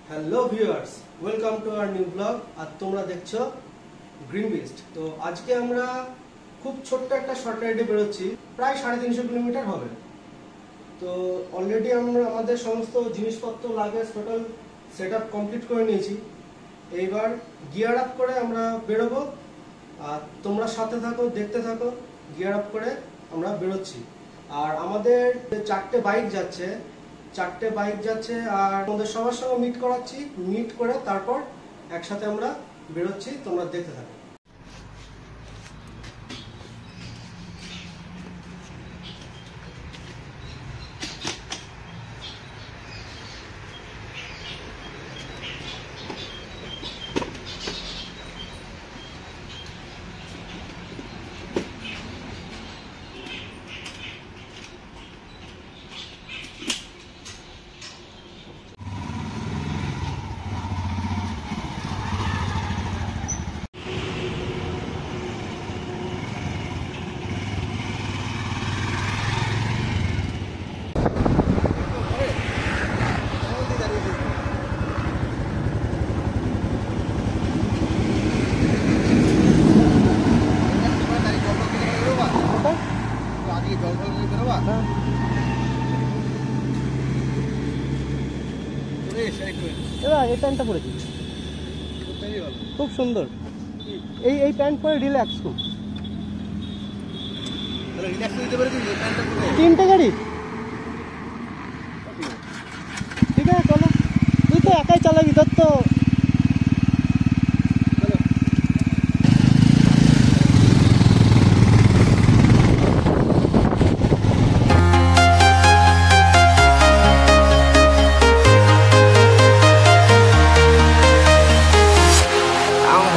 Hello viewers, welcome to our new blog. আর তোমরা দেখছো গ্রিন বিস্ট। তো আজকে আমরা খুব ছোট্ট একটা শর্ট রাইডে বেরোচ্ছি, প্রায় 350 কিলোমিটার হবে। তো অলরেডি আমরা আমাদের সমস্ত জিনিসপত্র luggage total set up complete করে নিয়েছি। এইবার গিয়ার আপ করে আমরা বেরোবো, আর তোমরা সাথে থাকো, দেখতে থাকো। গিয়ার আপ করে আমরা বেরোচ্ছি। আর আমাদের 4টে বাইক যাচ্ছে, আর আমাদের সবার সঙ্গে মিট করে তারপর একসাথে আমরা বেরোচ্ছি। তোমরা দেখতে থাকো। এই প্যান্টটা পরেছি, খুব সুন্দর। এই প্যান্ট পরে রিল্যাক্স, খুব 3টে গাড়ি। ঠিক আছে, চলো। তুই তো একাই চালাবি, তোর তো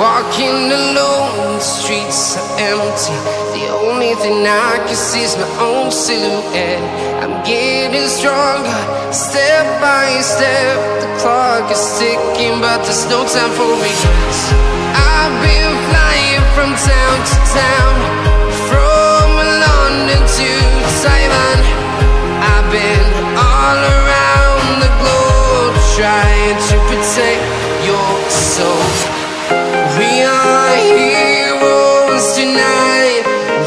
walking alone, the streets are empty. The only thing I can see is my own silhouette. I'm getting stronger, step by step. The clock is ticking, but there's no time for regrets. I've been flying from town to town, from London to Taiwan. I've been all around the globe, trying to protect your soul. We are heroes tonight.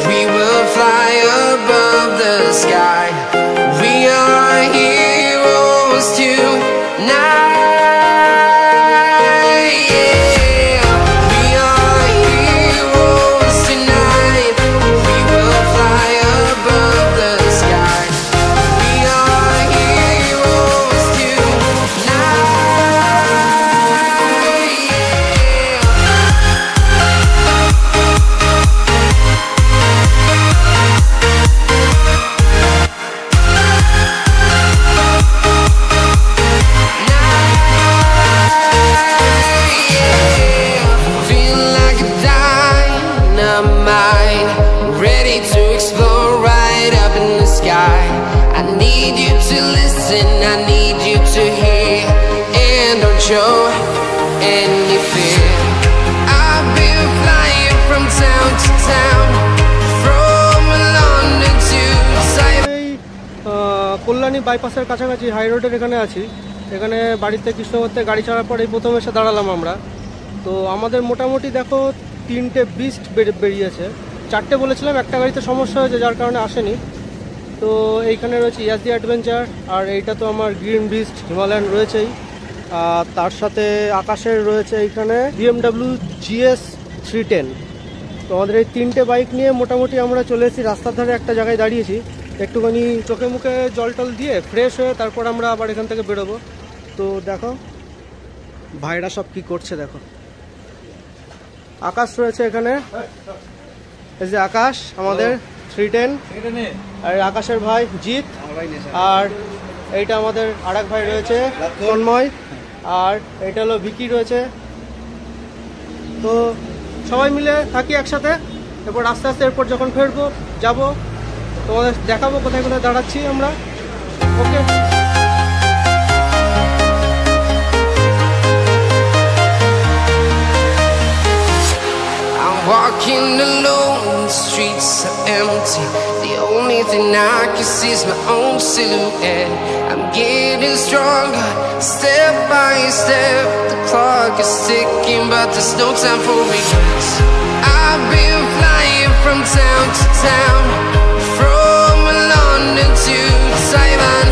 We will fly above the sky. We are heroes tonight. Yeah. We are heroes tonight. We will fly above the sky. We are heroes tonight. I need you to hear, and don't show any fear. I've been flying from town to town, from London to Kalyani বাইপাসের কাছাকাছি high রোডের এখানে আছি। এখানে বাড়িতে কৃষ্ণগড়তে গাড়ি ছাড়ার পর এই প্রথম এসে দাঁড়ালাম আমরা। তো আমাদের মোটামুটি দেখো 3টে বিস্ট বেরিয়েছে। 4টে বলেছিলাম, একটা গাড়িতে সমস্যা হয়েছে যার কারণে আসেনি। তো এইখানে রয়েছে ইয়াসদি অ্যাডভেঞ্চার, আর এইটা তো আমার গ্রিন বিস্ট হিমালয়ান রয়েছেই। আর তার সাথে আকাশের রয়েছে এইখানে BMW GS 310। তো আমাদের এই 3টে বাইক নিয়ে মোটামুটি আমরা চলে এসেছি। রাস্তার ধারে একটা জায়গায় দাঁড়িয়েছি, একটুখানি চোখে মুখে জল টল দিয়ে ফ্রেশ হয়ে তারপর আমরা আবার এখান থেকে বেরোবো। তো দেখো ভাইরা সব কি করছে, দেখো। আকাশ রয়েছে এখানে, এই যে আকাশ আমাদের 310, আর আকাশের ভাই জিৎ, আর এইটা আমাদের আরেক ভাই রয়েছে তন্ময়, আর এইটা হলো ভিকি রয়েছে। তো সবাই মিলে থাকি একসাথে। এরপর আস্তে আস্তে এরপর যখন ফেরবো যাবো, তোমাদের দেখাবো কোথায় কোথায় দাঁড়াচ্ছি আমরা। ওকে। walking alone, the streets are empty. The only thing I can see is my own silhouette. I'm getting stronger, step by step. The clock is ticking, but there's no time for regrets. I've been flying from town to town, from London to Taiwan.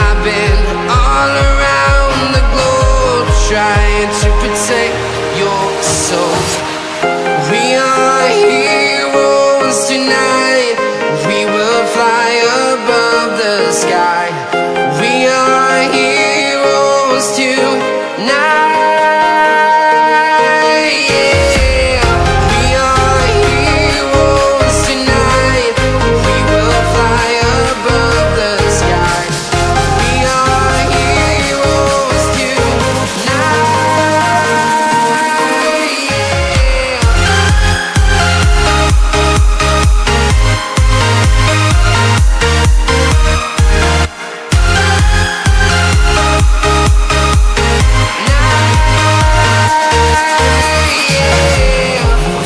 I've been all around the globe, trying to protect your soul. We are heroes tonight. We will fly above the sky. We are heroes tonight. Yeah. We are heroes tonight. We will fly above the sky. We are heroes tonight. Yeah.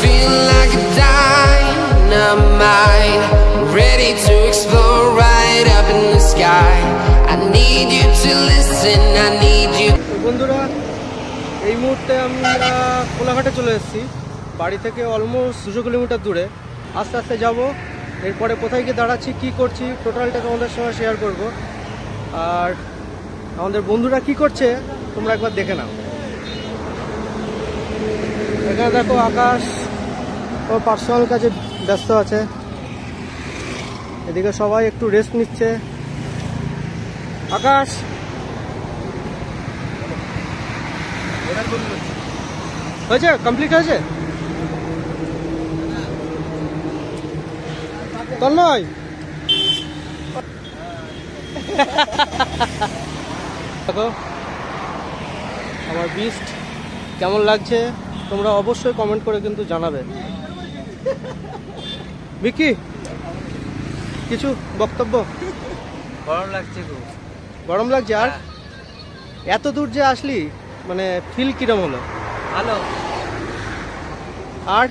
Feel like a dynamite, ready to explode right up in the sky. I need you to listen, I need you. তো বন্ধুরা, এই মুহূর্তে আমরা কোলাঘাটে চলে এসেছি। বাড়ি থেকে almost 200 kilometre দূরে। আস্তে আস্তে যাব, এরপরে কোথায় গিয়ে দাঁড়াচ্ছি, কী করছি, টোটালটা তোমাদের সঙ্গে শেয়ার করব। আর আমাদের বন্ধুরা কি করছে তোমরা একবার দেখে নাও। এখানে দেখো আকাশ ও পার্সোনাল কাজে ব্যস্ত আছে, এদিকে সবাই একটু রেস্ট নিচ্ছে। আকাশ হয়েছে, কমপ্লিট হয়েছে তন্ময়? দেখো আমার বিস্ট কেমন লাগছে তোমরা অবশ্যই কমেন্ট করে কিন্তু জানাবে। বিকি কিছু বক্তব্য? গরম লাগছে খুব। গরম লাগছে। আর এত দূর যে আসলি, মানে ফিল কিরম হলো? ভালো। আর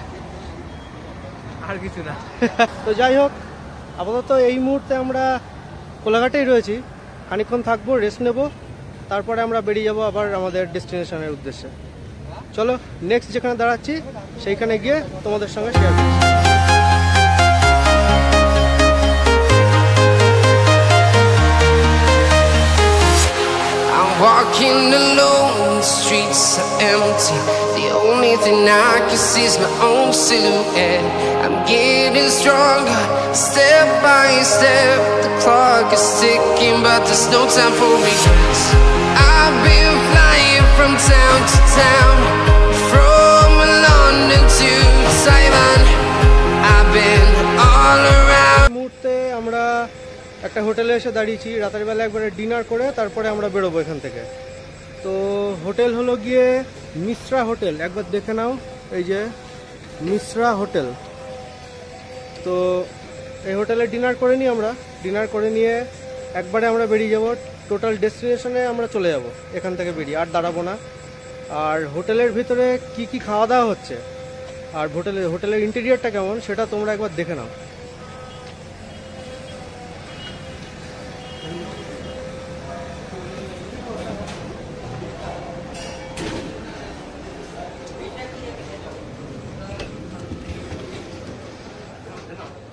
আর কিছু না। তো যাই হোক, আপাতত এই মুহূর্তে আমরা কোলাঘাটেই রয়েছি। খানিকক্ষণ থাকবো, রেস্ট নেব, তারপরে আমরা বেরিয়ে যাব আবার আমাদের ডেস্টিনেশনের উদ্দেশ্যে। চলো নেক্সট যেখানে দাঁড়াচ্ছি সেইখানে গিয়ে তোমাদের সঙ্গে শেয়ার করছি। I'm walking alone, the streets are empty. The only thing I can see is my own silhouette. I'm getting stronger, step by step. The clock is ticking, but there's no time for regrets. I've been flying from town to town, from London to Taiwan. I've been all around. এই মুহূর্তে আমরা একটা হোটেলে এসে দাঁড়িয়েছি। রাতের বেলা একবারে dinner করে তারপরে আমরা বেরোবো এখান থেকে। তো হোটেল হলো গিয়ে মিশ্রা হোটেল, একবার দেখে নাও, এই যে মিশ্রা হোটেল। তো এই হোটেলে ডিনার করে নিই আমরা। ডিনার করে নিয়ে একবারে আমরা বেরিয়ে যাব, টোটাল ডেস্টিনেশনে আমরা চলে যাব এখান থেকে বেরিয়ে, আর দাঁড়াবো না। আর হোটেলের ভিতরে কি কি খাওয়া দাওয়া হচ্ছে আর হোটেলের ইন্টেরিয়রটা কেমন সেটা তোমরা একবার দেখে নাও।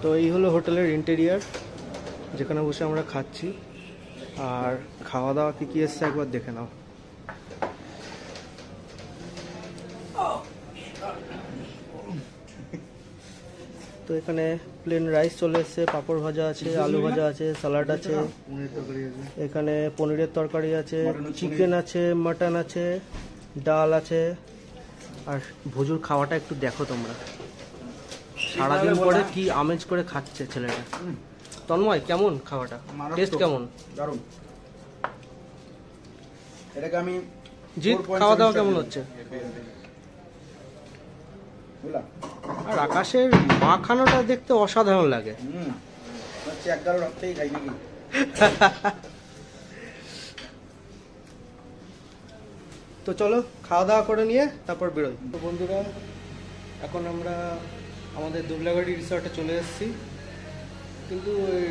তো এই হলো হোটেলের ইন্টেরিয়ার, যেখানে বসে আমরা খাচ্ছি। আর খাওয়া দাওয়া কী কী এসছে একবার দেখে নাও। তো এখানে প্লেন রাইস চলে এসছে, পাঁপড় ভাজা আছে, আলু ভাজা আছে, স্যালাড আছে, এখানে পনিরের তরকারি আছে, চিকেন আছে, মাটন আছে, ডাল আছে। আর ভুজুর খাওয়াটা একটু দেখো তোমরা, সারাদিন পরে কি আমেজ করে খাচ্ছে ছেলেটা। তন্ময়, কেমন খাওয়াটা, টেস্ট কেমন? দারুণ। এটাকে আমি জিৎ, খাওয়া দাওয়া কেমন হচ্ছে? আর আকাশের মাখানোটা দেখতে অসাধারণ লাগে। তো চলো খাওয়া দাওয়া করে নিয়ে তারপর বেরোই। তো বন্ধুরা, এখন আমরা আমাদের দুবলাগাড়ি রিসর্টে চলে এসেছি। কিন্তু ওই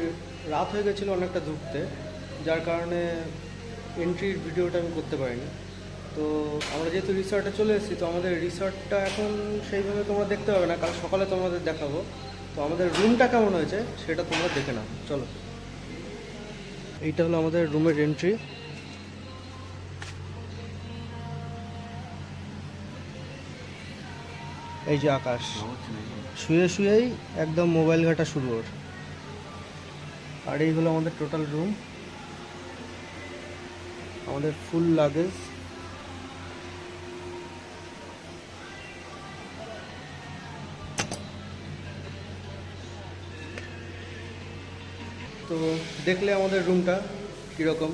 রাত হয়ে গেছিলো অনেকটা ঢুকতে, যার কারণে এন্ট্রির ভিডিওটা আমি করতে পারিনি। তো আমরা যেহেতু রিসর্টে চলে এসেছি, তো আমাদের রিসর্টটা এখন সেইভাবে তোমরা দেখতে পাবে না, কাল সকালে তোমাদের দেখাবো। তো আমাদের রুমটা কেমন হয়েছে সেটা তোমরা দেখে নাও, চলো। এইটা হলো আমাদের রুমের এন্ট্রি। এই যে আকাশ, শুয়ে শুয়েই একদম মোবাইল ঘাটা শুরু ওর। আর এই হলো আমাদের টোটাল রুম, আমাদের ফুল লাগেজ। তো দেখলে আমাদের রুমটা কীরকম,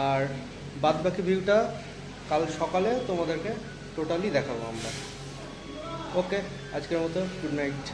আর বাদবাকি ভিউটা কাল সকালে তোমাদেরকে টোটালি দেখাবো আমরা। ওকে, আজকের মতো গুড নাইট।